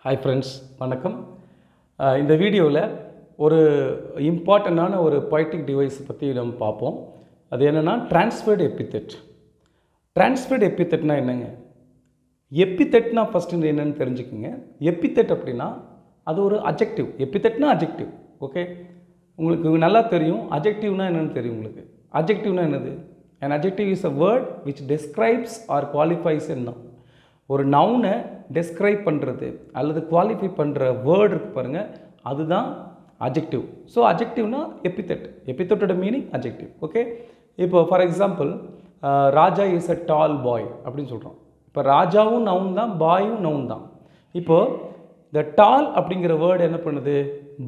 Hi friends, வணக்கம். இந்த வீடியோவில் ஒரு இம்பார்ட்டண்ட்டான ஒரு பொய்டிக் டிவைஸ் பற்றி நம்ம பார்ப்போம். அது என்னென்னா ட்ரான்ஸ்ஃபர்டு எபித்தெட். ட்ரான்ஸ்ஃபர்டு எபித்தெட்னா என்னங்க? எபித்தெட்னா ஃபஸ்ட்டு என்னென்னு தெரிஞ்சுக்கோங்க. எபித்தெட் அப்படின்னா அது ஒரு அஜெக்டிவ். எபித்தெட்னா அஜெக்டிவ். ஓகே, உங்களுக்கு நல்லா தெரியும். அஜெக்டிவ்னா என்னென்னு தெரியும் உங்களுக்கு. அஜெக்டிவ்னா என்னது? An adjective is a word which describes or qualifies a noun. ஒரு நவுனை டெஸ்கிரைப் பண்ணுறது அல்லது குவாலிஃபை பண்ணுற வேர்டு இருக்குது பாருங்கள், அதுதான் அஜெக்டிவ். ஸோ அஜெக்டிவ்னா எபித்தெட். எபித்தெட்டோட மீனிங் அஜெக்டிவ். ஓகே, இப்போ for example Raja is a tall boy அப்படின்னு சொல்கிறோம். இப்போ ராஜாவும் நவுன் தான், பாயும் நவுன் தான். இப்போது இந்த டால் அப்படிங்கிற வேர்டு என்ன பண்ணுது?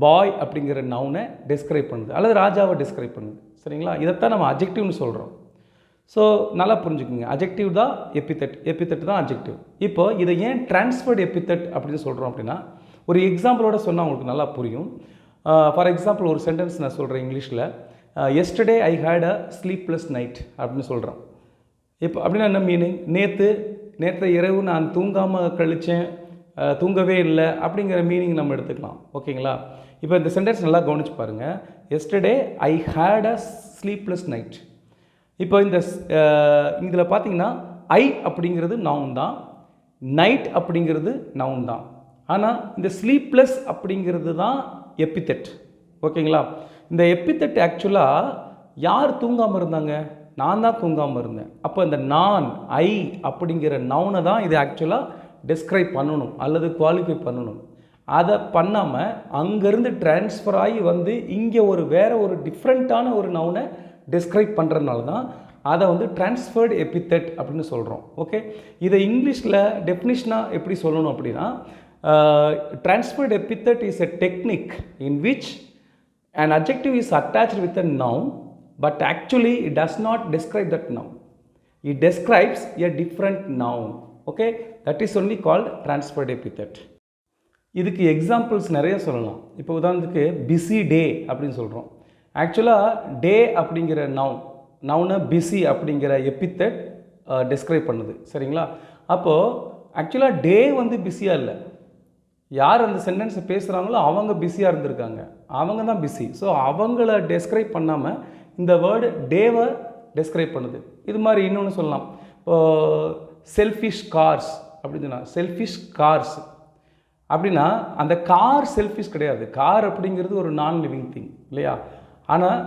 பாய் அப்படிங்கிற நவுனை டெஸ்கிரைப் பண்ணுது அல்லது ராஜாவை டெஸ்கிரைப் பண்ணுது. சரிங்களா? இதைத்தான் நம்ம அஜெக்டிவ்னு சொல்கிறோம். ஸோ நல்லா புரிஞ்சுக்குங்க, அஜெக்டிவ் தான் எபித்தெட், எபித்தெட் தான் அஜெக்டிவ். இப்போ இதை ஏன் ட்ரான்ஸ்ஃபர்டு எபித்தெட் அப்படின்னு சொல்கிறோம் அப்படின்னா, ஒரு எக்ஸாம்பிளோட சொன்னால் உங்களுக்கு நல்லா புரியும். ஃபார் எக்ஸாம்பிள் ஒரு சென்டென்ஸ் நான் சொல்கிறேன் இங்கிலீஷில். Yesterday I had a sleepless night அப்படின்னு சொல்கிறேன். இப்போ அப்படின்னா என்ன மீனிங்? நேற்று இரவு நான் தூங்காமல் கழித்தேன், தூங்கவே இல்லை அப்படிங்கிற மீனிங் நம்ம எடுத்துக்கலாம். ஓகேங்களா? இப்போ இந்த சென்டென்ஸ் நல்லா கவனிச்சு பாருங்கள். Yesterday I had a sleepless night. இப்போ இந்த இதில் பார்த்தீங்கன்னா ஐ அப்படிங்கிறது நவுன் தான், நைட் அப்படிங்கிறது நவுன் தான். ஆனால் இந்த ஸ்லீப்லெஸ் அப்படிங்கிறது தான் எபித்தெட். ஓகேங்களா? இந்த எபித்தெட் ஆக்சுவலாக யார் தூங்காமல் இருந்தாங்க? நான் தான் தூங்காமல் இருந்தேன். அப்போ இந்த நான், ஐ அப்படிங்கிற நவுனை தான் இது ஆக்சுவலாக டெஸ்கிரைப் பண்ணணும் அல்லது குவாலிஃபை பண்ணணும். அதை பண்ணாமல் அங்கேருந்து ட்ரான்ஸ்ஃபர் ஆகி வந்து இங்கே வேறு ஒரு டிஃப்ரெண்ட்டான ஒரு நவுனை டெஸ்கிரைப் பண்ணுறதுனால தான் அதை வந்து ட்ரான்ஸ்ஃபர்டு எபித்தெட் அப்படின்னு சொல்கிறோம். ஓகே, இதை இங்கிலீஷில் டெஃபினிஷனாக எப்படி சொல்லணும் அப்படின்னா, transferred epithet is a technique in which an adjective is attached with a noun but actually it does not describe that noun. It describes a different noun. Okay, that is only called transferred epithet. இதுக்கு examples நிறைய சொல்லலாம். இப்போ உதாரணத்துக்கு busy டே அப்படின்னு சொல்கிறோம். ஆக்சுவலாக டே அப்படிங்கிற நவுனை busy அப்படிங்கிற எபித்தெட் டெஸ்கிரைப் பண்ணுது. சரிங்களா? அப்போது ஆக்சுவலாக டே வந்து பிஸியாக இல்லை, யார் அந்த சென்டென்ஸை பேசுகிறாங்களோ அவங்க பிஸியாக இருந்திருக்காங்க, அவங்க தான் பிஸி. ஸோ அவங்கள டெஸ்கிரைப் பண்ணாமல் இந்த வேர்டு டேவை டெஸ்கிரைப் பண்ணுது. இது மாதிரி இன்னொன்று சொல்லலாம். செல்ஃபிஷ் கார்ஸ் அப்படின்னு சொன்னால், செல்ஃபிஷ் கார்ஸ் அப்படின்னா அந்த கார் செல்ஃபிஷ் கிடையாது. கார் அப்படிங்கிறது ஒரு நான் லிவிங் திங் இல்லையா? ஆனால்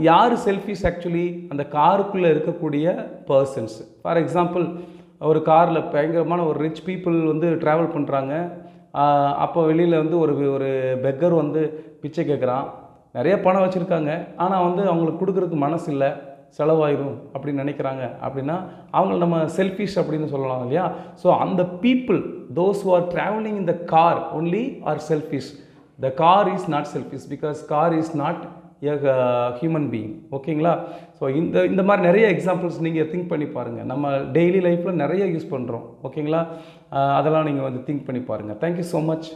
யார் செல்ஃபிஷ்? ஆக்சுவலி அந்த காருக்குள்ளே இருக்கக்கூடிய பர்சன்ஸ். ஃபார் எக்ஸாம்பிள் ஒரு காரில் பயங்கரமான ஒரு ரிச் பீப்புள் வந்து ட்ராவல் பண்ணுறாங்க. அப்போ வெளியில் வந்து ஒரு பெக்கர் வந்து பிச்சை கேட்குறான். நிறைய பணம் வச்சுருக்காங்க, ஆனால் வந்து அவங்களுக்கு கொடுக்குறதுக்கு மனசு இல்லை, செலவாயிரும் அப்படின்னு நினைக்கிறாங்க. அப்படின்னா அவங்கள நம்ம செல்ஃபிஷ் அப்படின்னு சொல்லலாம் இல்லையா? ஸோ அந்த people, those who are travelling in the car only R selfish. The car is not selfish because car is not a human being. ஓகேங்களா? ஸோ இந்த மாதிரி நிறைய எக்ஸாம்பிள்ஸ் நீங்கள் திங்க் பண்ணி பாருங்கள். நம்ம டெய்லி லைஃப்பில் நிறைய யூஸ் பண்ணுறோம். ஓகேங்களா? அதெல்லாம் நீங்கள் வந்து திங்க் பண்ணி பாருங்கள். Thank you so much.